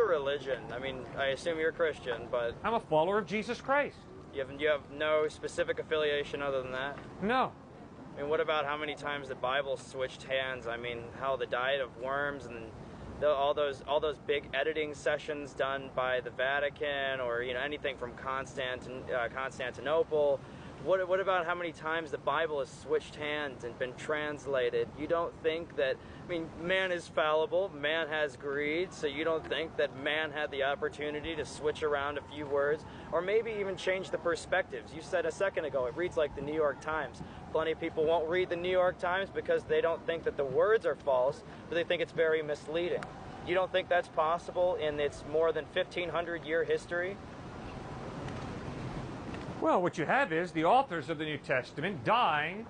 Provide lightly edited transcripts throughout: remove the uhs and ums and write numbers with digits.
your religion? I mean, I assume you're Christian, but I'm a follower of Jesus Christ. you have no specific affiliation other than that? No. I mean, what about how many times the Bible switched hands? I mean, how the diet of worms and all those big editing sessions done by the Vatican, or anything from Constantinople. What about how many times the Bible has switched hands and been translated? You don't think that, I mean, man is fallible, man has greed, so you don't think that man had the opportunity to switch around a few words, or maybe even change the perspectives? You said a second ago, it reads like the New York Times. Plenty of people won't read the New York Times because they don't think that the words are false, but they think it's very misleading. You don't think that's possible in its more than 1,500-year history? Well, what you have is the authors of the New Testament dying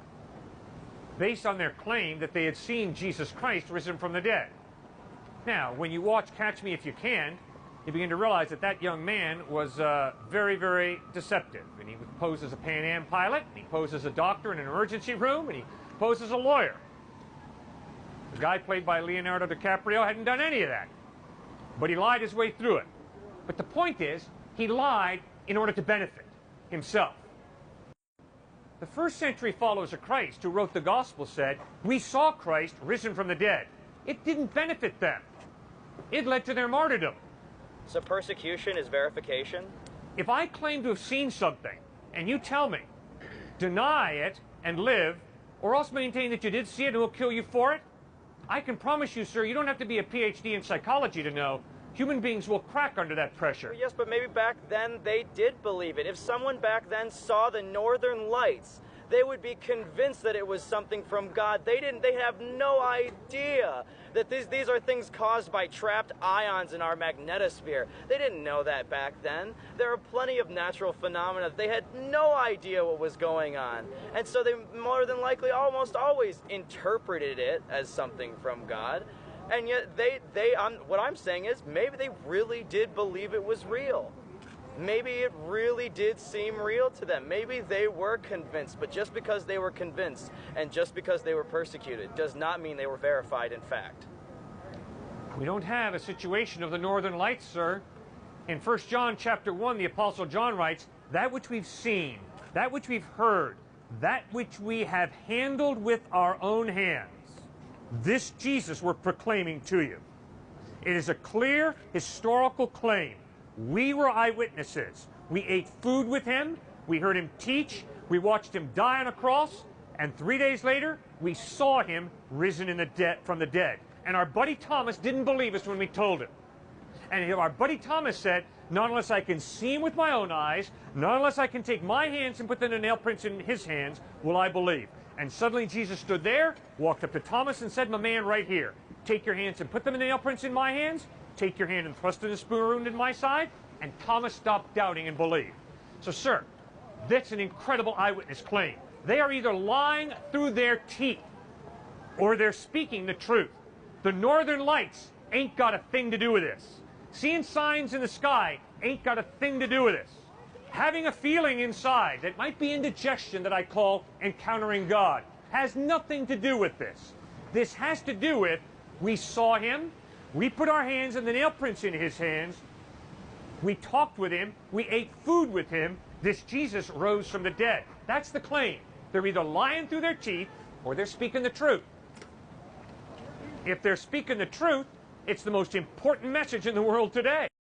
based on their claim that they had seen Jesus Christ risen from the dead. Now, when you watch Catch Me If You Can, you begin to realize that that young man was very, very deceptive. And he posed as a Pan Am pilot, and he posed as a doctor in an emergency room, and he posed as a lawyer. The guy played by Leonardo DiCaprio hadn't done any of that. But he lied his way through it. But the point is, he lied in order to benefit himself. The first century followers of Christ who wrote the gospel said, we saw Christ risen from the dead. It didn't benefit them. It led to their martyrdom. So persecution is verification? If I claim to have seen something, and you tell me, deny it and live, or else maintain that you did see it and we'll kill you for it, I can promise you, sir, you don't have to be a PhD in psychology to know human beings will crack under that pressure. Well, yes, but maybe back then they did believe it. If someone back then saw the northern lights, they would be convinced that it was something from God. They have no idea that these are things caused by trapped ions in our magnetosphere. They didn't know that back then. There are plenty of natural phenomena. They had no idea what was going on. And so they more than likely almost always interpreted it as something from God. And yet what I'm saying is maybe they really did believe it was real. Maybe it really did seem real to them. Maybe they were convinced, but just because they were convinced and just because they were persecuted does not mean they were verified in fact. We don't have a situation of the northern lights, sir. In 1 John chapter 1, the Apostle John writes, that which we've seen, that which we've heard, that which we have handled with our own hands, this Jesus we're proclaiming to you. It is a clear historical claim. We were eyewitnesses. We ate food with him. We heard him teach. We watched him die on a cross. And 3 days later, we saw him risen from the dead. And our buddy Thomas didn't believe us when we told him. And our buddy Thomas said, not unless I can see him with my own eyes, not unless I can take my hands and put the nail prints in his hands, will I believe. And suddenly Jesus stood there, walked up to Thomas and said, my man, right here, take your hands and put the nail prints in my hands, take your hand and thrust in the spoon wound in my side, and Thomas stopped doubting and believed. So, sir, that's an incredible eyewitness claim. They are either lying through their teeth or they're speaking the truth. The northern lights ain't got a thing to do with this. Seeing signs in the sky ain't got a thing to do with this. Having a feeling inside that might be indigestion that I call encountering God has nothing to do with this. This has to do with we saw him, we put our hands and the nail prints in his hands, we talked with him, we ate food with him, this Jesus rose from the dead. That's the claim. They're either lying through their teeth or they're speaking the truth. If they're speaking the truth, it's the most important message in the world today.